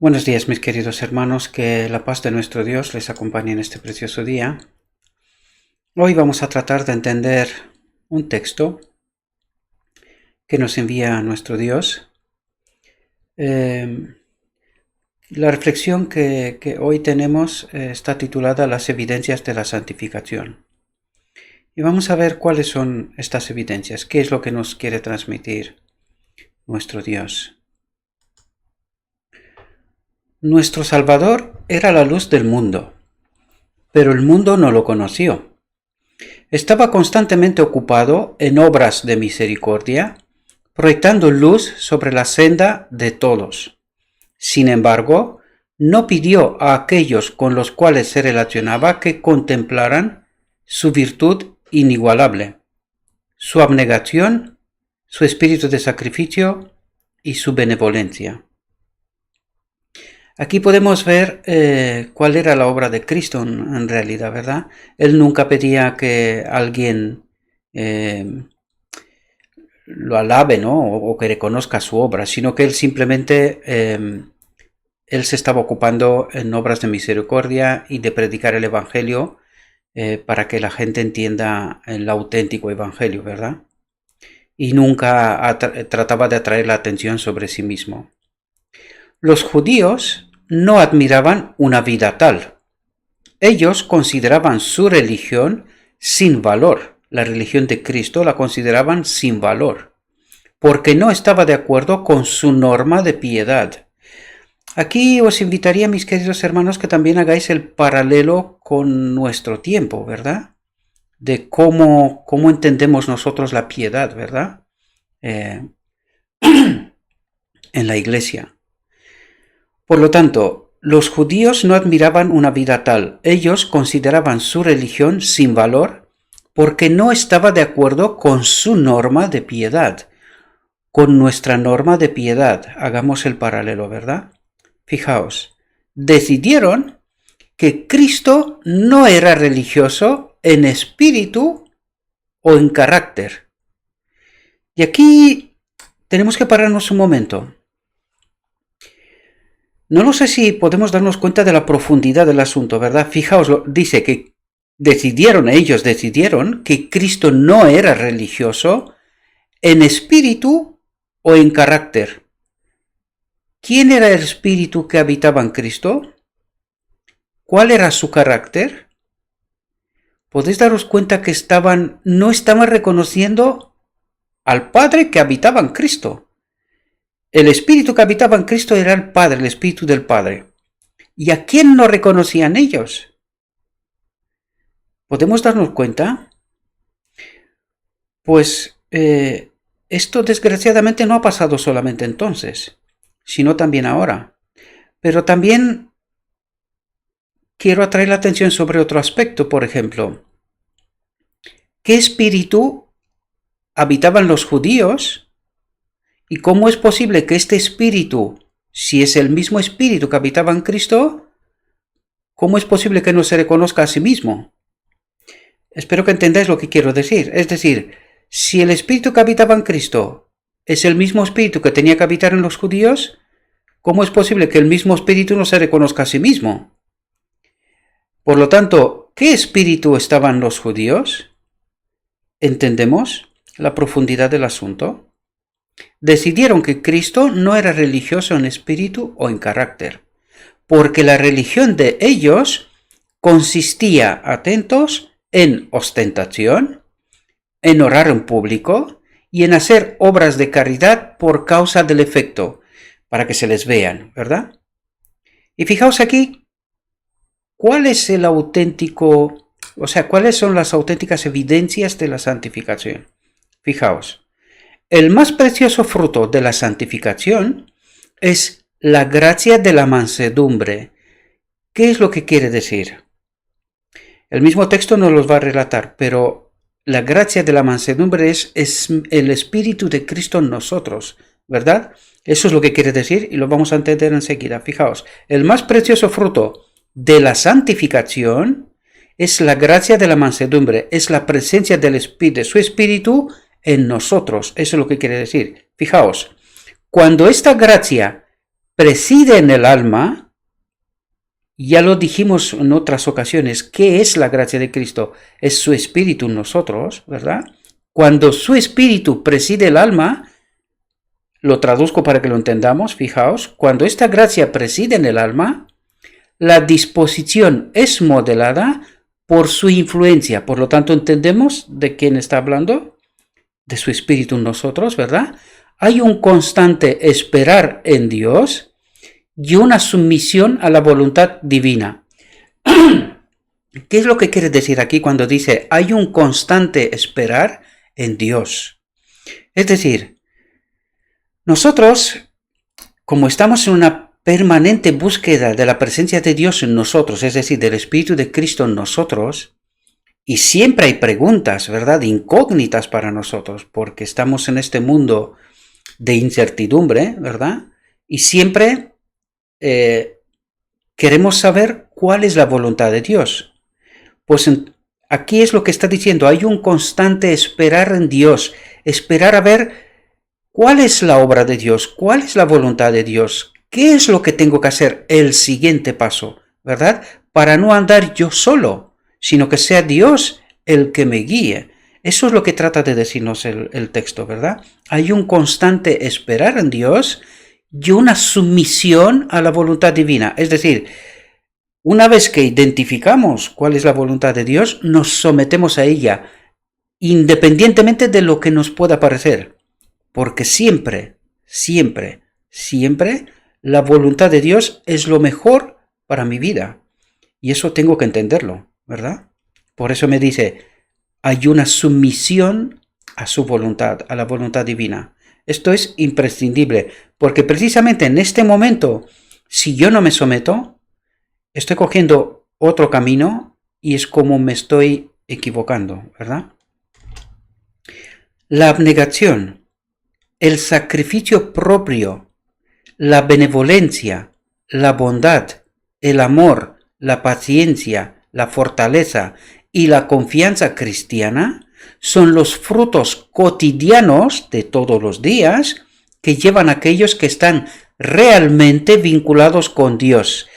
Buenos días, mis queridos hermanos, que la paz de nuestro Dios les acompañe en este precioso día. Hoy vamos a tratar de entender un texto que nos envía nuestro Dios. La reflexión que hoy tenemos está titulada Las evidencias de la santificación. Y vamos a ver cuáles son estas evidencias, qué es lo que nos quiere transmitir nuestro Dios. Nuestro Salvador era la luz del mundo, pero el mundo no lo conoció. Estaba constantemente ocupado en obras de misericordia, proyectando luz sobre la senda de todos. Sin embargo, no pidió a aquellos con los cuales se relacionaba que contemplaran su virtud inigualable, su abnegación, su espíritu de sacrificio y su benevolencia. Aquí podemos ver cuál era la obra de Cristo en realidad, ¿verdad? Él nunca pedía que alguien lo alabe, ¿no? O que reconozca su obra, sino que él simplemente él se estaba ocupando en obras de misericordia y de predicar el Evangelio para que la gente entienda el auténtico Evangelio, ¿verdad? Y nunca trataba de atraer la atención sobre sí mismo. Los judíos no admiraban una vida tal. Ellos consideraban su religión sin valor. La religión de Cristo la consideraban sin valor, porque no estaba de acuerdo con su norma de piedad. Aquí os invitaría, mis queridos hermanos, que también hagáis el paralelo con nuestro tiempo, ¿verdad? De cómo entendemos nosotros la piedad, ¿verdad? En la iglesia. Por lo tanto, los judíos no admiraban una vida tal. Ellos consideraban su religión sin valor porque no estaba de acuerdo con su norma de piedad, con nuestra norma de piedad. Hagamos el paralelo, ¿verdad? Fijaos, decidieron que Cristo no era religioso en espíritu o en carácter. Y aquí tenemos que pararnos un momento. No sé si podemos darnos cuenta de la profundidad del asunto, ¿verdad? Fijaos, dice que ellos decidieron que Cristo no era religioso en espíritu o en carácter. ¿Quién era el espíritu que habitaba en Cristo? ¿Cuál era su carácter? Podéis daros cuenta que no estaban reconociendo al Padre que habitaba en Cristo. El espíritu que habitaba en Cristo era el Padre, el espíritu del Padre. ¿Y a quién no reconocían ellos? ¿Podemos darnos cuenta? Pues esto desgraciadamente no ha pasado solamente entonces, sino también ahora. Pero también quiero atraer la atención sobre otro aspecto, por ejemplo. ¿Qué espíritu habitaban los judíos? ¿Y cómo es posible que este espíritu, si es el mismo espíritu que habitaba en Cristo, cómo es posible que no se reconozca a sí mismo? Espero que entendáis lo que quiero decir. Es decir, si el espíritu que habitaba en Cristo es el mismo espíritu que tenía que habitar en los judíos, ¿cómo es posible que el mismo espíritu no se reconozca a sí mismo? Por lo tanto, ¿qué espíritu estaban los judíos? ¿Entendemos la profundidad del asunto? Decidieron que Cristo no era religioso en espíritu o en carácter, porque la religión de ellos consistía, atentos, en ostentación, en orar en público y en hacer obras de caridad por causa del efecto, para que se les vean, ¿verdad? Y fijaos aquí, ¿cuáles son las auténticas evidencias de la santificación? Fijaos. El más precioso fruto de la santificación es la gracia de la mansedumbre. ¿Qué es lo que quiere decir? El mismo texto nos los va a relatar, pero la gracia de la mansedumbre es el Espíritu de Cristo en nosotros, ¿verdad? Eso es lo que quiere decir y lo vamos a entender enseguida. Fijaos, el más precioso fruto de la santificación es la gracia de la mansedumbre, es la presencia de su Espíritu en nosotros. Eso es lo que quiere decir. Fijaos, cuando esta gracia preside en el alma. Ya lo dijimos en otras ocasiones, ¿qué es la gracia de Cristo? Es su espíritu en nosotros, ¿verdad? Cuando su espíritu preside el alma, lo traduzco para que lo entendamos, fijaos, cuando esta gracia preside en el alma, la disposición es modelada por su influencia. Por lo tanto, entendemos de quién está hablando, de su espíritu en nosotros, ¿verdad? Hay un constante esperar en Dios y una sumisión a la voluntad divina. ¿Qué es lo que quiere decir aquí cuando dice hay un constante esperar en Dios? Es decir, nosotros, como estamos en una permanente búsqueda de la presencia de Dios en nosotros, es decir, del Espíritu de Cristo en nosotros, y siempre hay preguntas, ¿verdad?, incógnitas para nosotros, porque estamos en este mundo de incertidumbre, ¿verdad? Y siempre queremos saber cuál es la voluntad de Dios. Pues aquí es lo que está diciendo, hay un constante esperar en Dios, esperar a ver cuál es la obra de Dios, cuál es la voluntad de Dios, qué es lo que tengo que hacer, el siguiente paso, ¿verdad? Para no andar yo solo, sino que sea Dios el que me guíe. Eso es lo que trata de decirnos el texto, ¿verdad? Hay un constante esperar en Dios y una sumisión a la voluntad divina. Es decir, una vez que identificamos cuál es la voluntad de Dios, nos sometemos a ella, independientemente de lo que nos pueda parecer. Porque siempre, siempre, siempre, la voluntad de Dios es lo mejor para mi vida. Y eso tengo que entenderlo, ¿verdad? Por eso me dice, hay una sumisión a su voluntad, a la voluntad divina. Esto es imprescindible, porque precisamente en este momento, si yo no me someto, estoy cogiendo otro camino y es como me estoy equivocando, ¿verdad? La abnegación, el sacrificio propio, la benevolencia, la bondad, el amor, la paciencia, la fortaleza y la confianza cristiana son los frutos cotidianos de todos los días que llevan a aquellos que están realmente vinculados con Dios.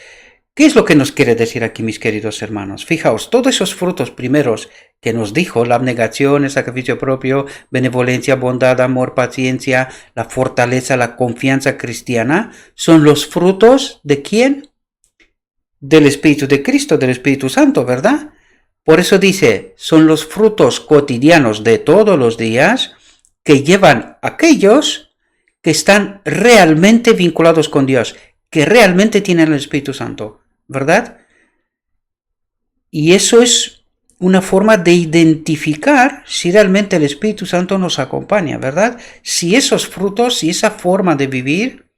¿Qué es lo que nos quiere decir aquí, mis queridos hermanos? Fijaos, todos esos frutos primeros que nos dijo, la abnegación, el sacrificio propio, benevolencia, bondad, amor, paciencia, la fortaleza, la confianza cristiana, son los frutos ¿de quién? Del Espíritu de Cristo, del Espíritu Santo, ¿verdad? Por eso dice, son los frutos cotidianos de todos los días que llevan a aquellos que están realmente vinculados con Dios, que realmente tienen el Espíritu Santo, ¿verdad? Y eso es una forma de identificar si realmente el Espíritu Santo nos acompaña, ¿verdad? Si esos frutos, si esa forma de vivir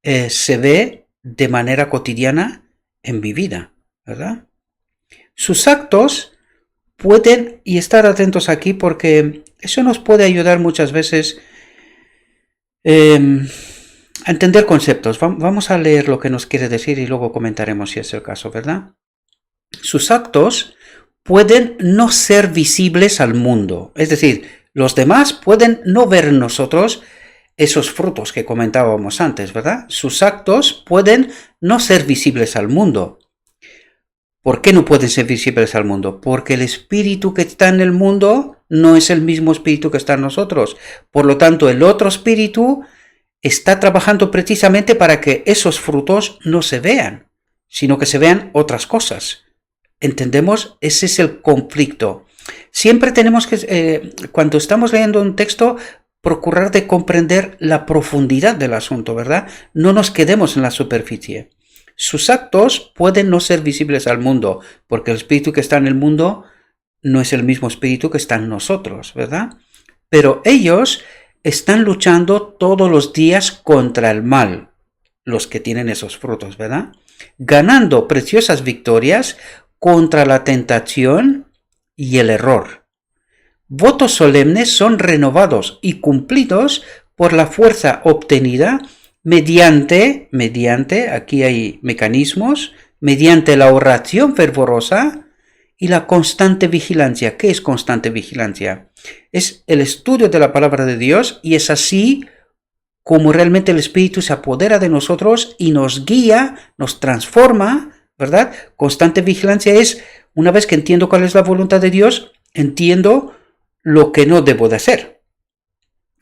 se ve de manera cotidiana en mi vida, ¿verdad? Sus actos pueden, y estar atentos aquí porque eso nos puede ayudar muchas veces a entender conceptos. Vamos a leer lo que nos quiere decir y luego comentaremos si es el caso, ¿verdad? Sus actos pueden no ser visibles al mundo, es decir, los demás pueden no ver en nosotros esos frutos que comentábamos antes, ¿verdad? Sus actos pueden no ser visibles al mundo. ¿Por qué no pueden ser visibles al mundo? Porque el espíritu que está en el mundo no es el mismo espíritu que está en nosotros. Por lo tanto, el otro espíritu está trabajando precisamente para que esos frutos no se vean, sino que se vean otras cosas. ¿Entendemos? Ese es el conflicto. Siempre tenemos que, cuando estamos leyendo un texto, procurar de comprender la profundidad del asunto, ¿verdad? No nos quedemos en la superficie. Sus actos pueden no ser visibles al mundo, porque el espíritu que está en el mundo no es el mismo espíritu que está en nosotros, ¿verdad? Pero ellos están luchando todos los días contra el mal, los que tienen esos frutos, ¿verdad? Ganando preciosas victorias contra la tentación y el error. Votos solemnes son renovados y cumplidos por la fuerza obtenida mediante, aquí hay mecanismos, mediante la oración fervorosa y la constante vigilancia. ¿Qué es constante vigilancia? Es el estudio de la palabra de Dios y es así cómo realmente el Espíritu se apodera de nosotros y nos guía, nos transforma, ¿verdad? Constante vigilancia es, una vez que entiendo cuál es la voluntad de Dios, entiendo lo que no debo de hacer.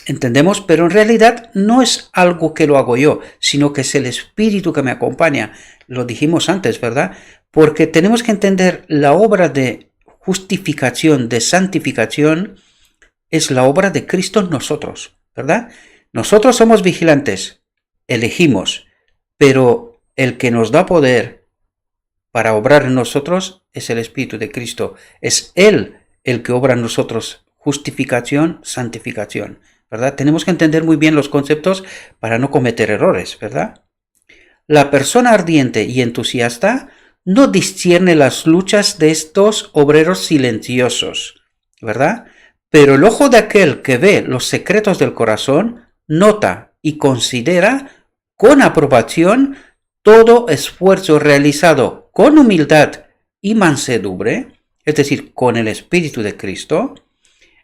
¿Entendemos? Pero en realidad no es algo que lo hago yo, sino que es el Espíritu que me acompaña. Lo dijimos antes, ¿verdad? Porque tenemos que entender la obra de justificación, de santificación, es la obra de Cristo en nosotros, ¿verdad? Nosotros somos vigilantes, elegimos, pero el que nos da poder para obrar en nosotros es el Espíritu de Cristo. Es Él el que obra en nosotros justificación, santificación, ¿verdad? Tenemos que entender muy bien los conceptos para no cometer errores, ¿verdad? La persona ardiente y entusiasta no discierne las luchas de estos obreros silenciosos, ¿verdad? Pero el ojo de aquel que ve los secretos del corazón nota y considera con aprobación todo esfuerzo realizado con humildad y mansedumbre, es decir, con el Espíritu de Cristo.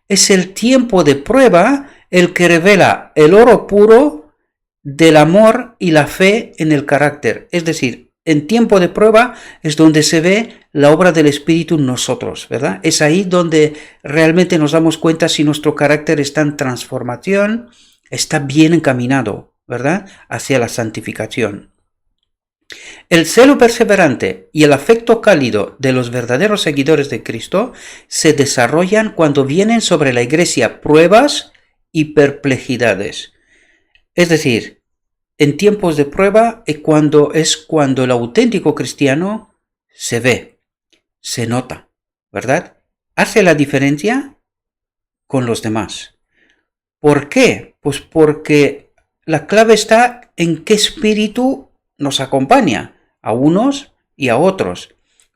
Es el tiempo de prueba el que revela el oro puro del amor y la fe en el carácter. Es decir, en tiempo de prueba es donde se ve la obra del Espíritu en nosotros, ¿verdad? Es ahí donde realmente nos damos cuenta si nuestro carácter está en transformación, está bien encaminado, ¿verdad? Hacia la santificación. El celo perseverante y el afecto cálido de los verdaderos seguidores de Cristo se desarrollan cuando vienen sobre la iglesia pruebas y perplejidades. Es decir, en tiempos de prueba es cuando el auténtico cristiano se ve, se nota, ¿verdad? Hace la diferencia con los demás. ¿Por qué? Pues porque la clave está en qué espíritu nos acompaña, a unos y a otros.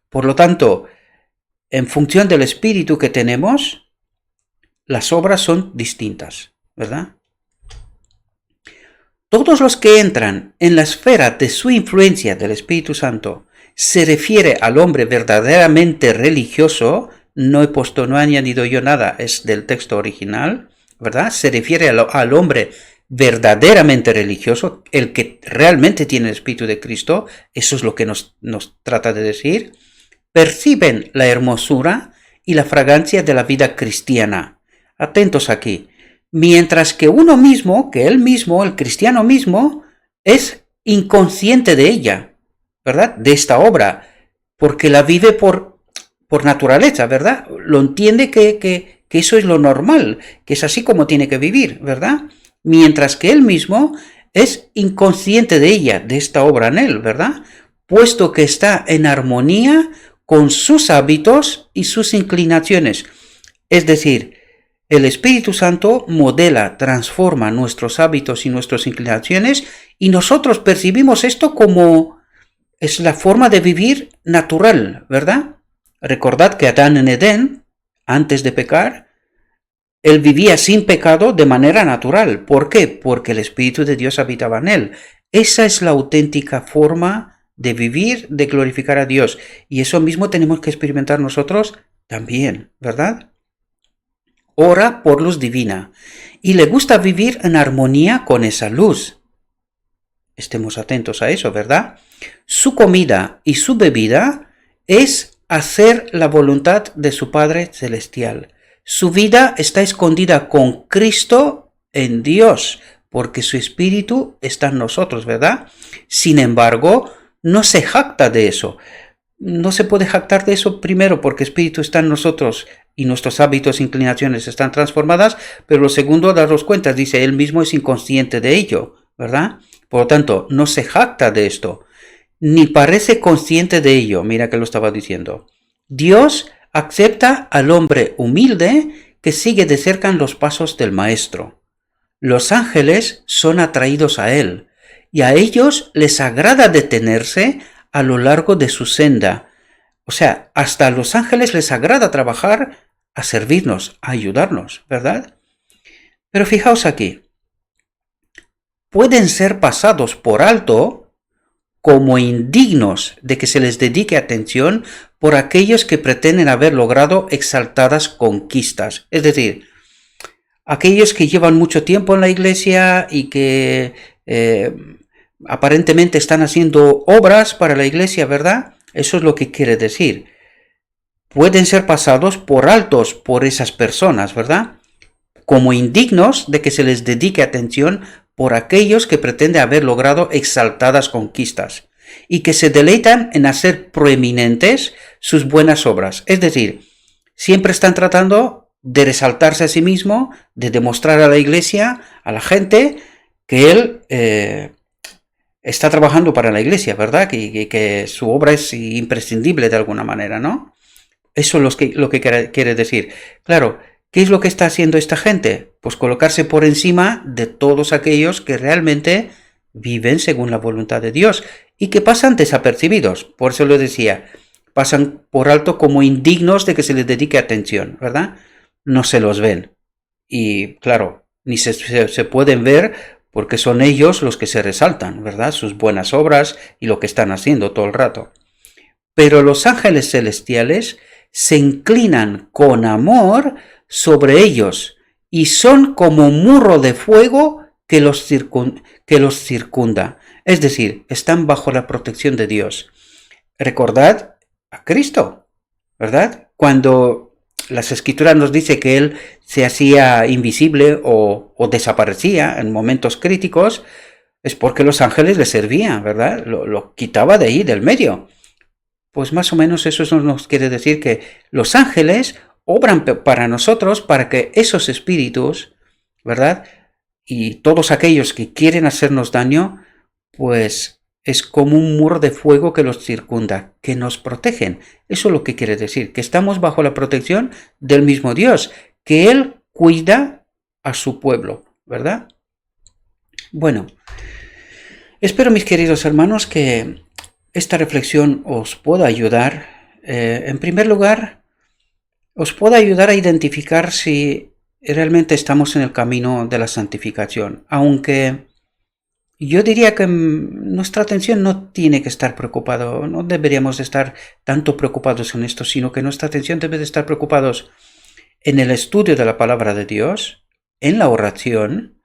Por lo tanto, en función del espíritu que tenemos, las obras son distintas, ¿verdad? Todos los que entran en la esfera de su influencia del Espíritu Santo se refiere al hombre verdaderamente religioso. No he puesto, no he añadido yo nada, es del texto original, ¿verdad? Se refiere al hombre verdaderamente religioso, el que realmente tiene el Espíritu de Cristo. Eso es lo que nos trata de decir. Perciben la hermosura y la fragancia de la vida cristiana. Atentos aquí. Mientras que uno mismo, que él mismo, el cristiano mismo, es inconsciente de ella, ¿verdad? De esta obra, porque la vive por naturaleza, ¿verdad? Lo entiende que eso es lo normal, que es así como tiene que vivir, ¿verdad? Mientras que él mismo es inconsciente de ella, de esta obra en él, ¿verdad? Puesto que está en armonía con sus hábitos y sus inclinaciones. Es decir, el Espíritu Santo modela, transforma nuestros hábitos y nuestras inclinaciones y nosotros percibimos esto como es la forma de vivir natural, ¿verdad? Recordad que Adán en Edén, antes de pecar, él vivía sin pecado de manera natural. ¿Por qué? Porque el Espíritu de Dios habitaba en él. Esa es la auténtica forma de vivir, de glorificar a Dios. Y eso mismo tenemos que experimentar nosotros también, ¿verdad? Ora por luz divina y le gusta vivir en armonía con esa luz. Estemos atentos a eso, ¿verdad? Su comida y su bebida es hacer la voluntad de su Padre Celestial. Su vida está escondida con Cristo en Dios, porque su Espíritu está en nosotros, ¿verdad? Sin embargo, no se jacta de eso. No se puede jactar de eso primero porque el Espíritu está en nosotros y nuestros hábitos e inclinaciones están transformadas, pero lo segundo, daros cuenta, dice, él mismo es inconsciente de ello, ¿verdad? Por lo tanto, no se jacta de esto, ni parece consciente de ello, mira que lo estaba diciendo. Dios acepta al hombre humilde que sigue de cerca en los pasos del Maestro. Los ángeles son atraídos a él, y a ellos les agrada detenerse a lo largo de su senda. O sea, hasta a los ángeles les agrada trabajar a servirnos, a ayudarnos, ¿verdad? Pero fijaos aquí, pueden ser pasados por alto como indignos de que se les dedique atención por aquellos que pretenden haber logrado exaltadas conquistas. Es decir, aquellos que llevan mucho tiempo en la iglesia y que aparentemente están haciendo obras para la iglesia, ¿verdad? Eso es lo que quiere decir. Pueden ser pasados por altos por esas personas, ¿verdad? Como indignos de que se les dedique atención por aquellos que pretenden haber logrado exaltadas conquistas y que se deleitan en hacer proeminentes sus buenas obras. Es decir, siempre están tratando de resaltarse a sí mismo, de demostrar a la iglesia, a la gente, que él está trabajando para la iglesia, ¿verdad? Que su obra es imprescindible de alguna manera, ¿no? Eso es lo que quiere decir. Claro, ¿qué es lo que está haciendo esta gente? Pues colocarse por encima de todos aquellos que realmente viven según la voluntad de Dios y que pasan desapercibidos. Por eso lo decía, pasan por alto como indignos de que se les dedique atención, ¿verdad? No se los ven. Y claro, ni se pueden ver porque son ellos los que se resaltan, ¿verdad? Sus buenas obras y lo que están haciendo todo el rato. Pero los ángeles celestiales se inclinan con amor sobre ellos y son como un muro de fuego que los circunda. Es decir, están bajo la protección de Dios. Recordad a Cristo, ¿verdad? Cuando las Escrituras nos dice que Él se hacía invisible o desaparecía en momentos críticos, es porque los ángeles le servían, ¿verdad? Lo quitaba de ahí, del medio. Pues más o menos eso nos quiere decir que los ángeles obran para nosotros para que esos espíritus, ¿verdad? Y todos aquellos que quieren hacernos daño, pues es como un muro de fuego que los circunda, que nos protegen. Eso es lo que quiere decir, que estamos bajo la protección del mismo Dios, que Él cuida a su pueblo, ¿verdad? Bueno, espero, mis queridos hermanos, que esta reflexión os pueda ayudar. En primer lugar, os pueda ayudar a identificar si realmente estamos en el camino de la santificación, aunque yo diría que nuestra atención no tiene que estar preocupada, no deberíamos estar tanto preocupados en esto, sino que nuestra atención debe de estar preocupados en el estudio de la palabra de Dios, en la oración,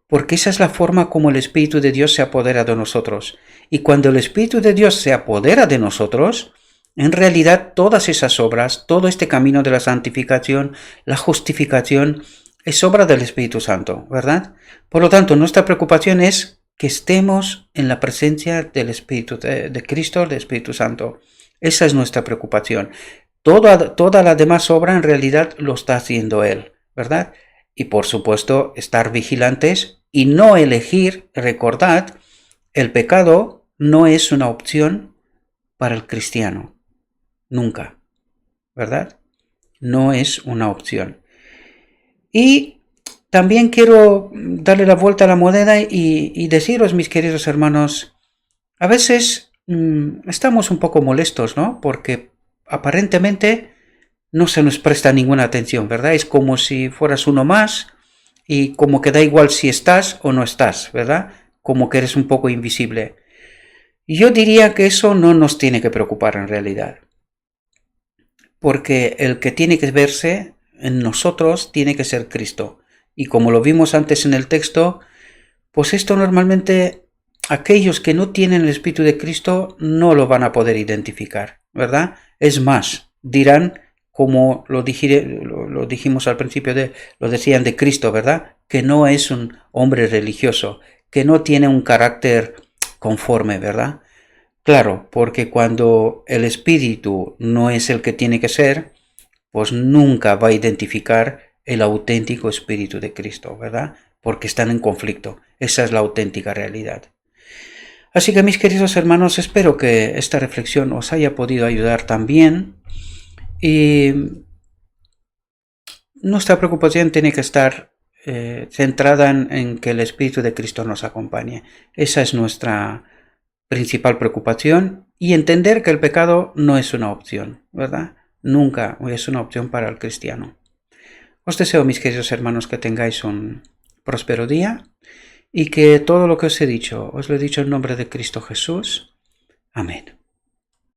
porque esa es la forma como el Espíritu de Dios se apodera de nosotros. Y cuando el Espíritu de Dios se apodera de nosotros, en realidad todas esas obras, todo este camino de la santificación, la justificación, es obra del Espíritu Santo, ¿verdad? Por lo tanto, nuestra preocupación es que estemos en la presencia del Espíritu de Cristo, del Espíritu Santo. Esa es nuestra preocupación. Toda la demás obra en realidad lo está haciendo Él, ¿verdad? Y por supuesto, estar vigilantes y no elegir, recordad, el pecado no es una opción para el cristiano. Nunca, ¿verdad? No es una opción. Y también quiero darle la vuelta a la moneda y deciros, mis queridos hermanos, a veces estamos un poco molestos, ¿no? Porque aparentemente no se nos presta ninguna atención, ¿verdad? Es como si fueras uno más y como que da igual si estás o no estás, ¿verdad? Como que eres un poco invisible. Yo diría que eso no nos tiene que preocupar en realidad, porque el que tiene que verse en nosotros tiene que ser Cristo. Y como lo vimos antes en el texto, pues esto normalmente aquellos que no tienen el Espíritu de Cristo no lo van a poder identificar, ¿verdad? Es más, dirán, como lo dijimos al principio, lo decían de Cristo, ¿verdad? Que no es un hombre religioso, que no tiene un carácter conforme, ¿verdad? Claro, porque cuando el espíritu no es el que tiene que ser, pues nunca va a identificar el auténtico espíritu de Cristo, ¿verdad? Porque están en conflicto. Esa es la auténtica realidad. Así que, mis queridos hermanos, espero que esta reflexión os haya podido ayudar también. Y nuestra preocupación tiene que estar centrada en que el Espíritu de Cristo nos acompañe. Esa es nuestra principal preocupación, y entender que el pecado no es una opción, ¿verdad? Nunca es una opción para el cristiano. Os deseo, mis queridos hermanos, que tengáis un próspero día y que todo lo que os he dicho, os lo he dicho en nombre de Cristo Jesús. Amén.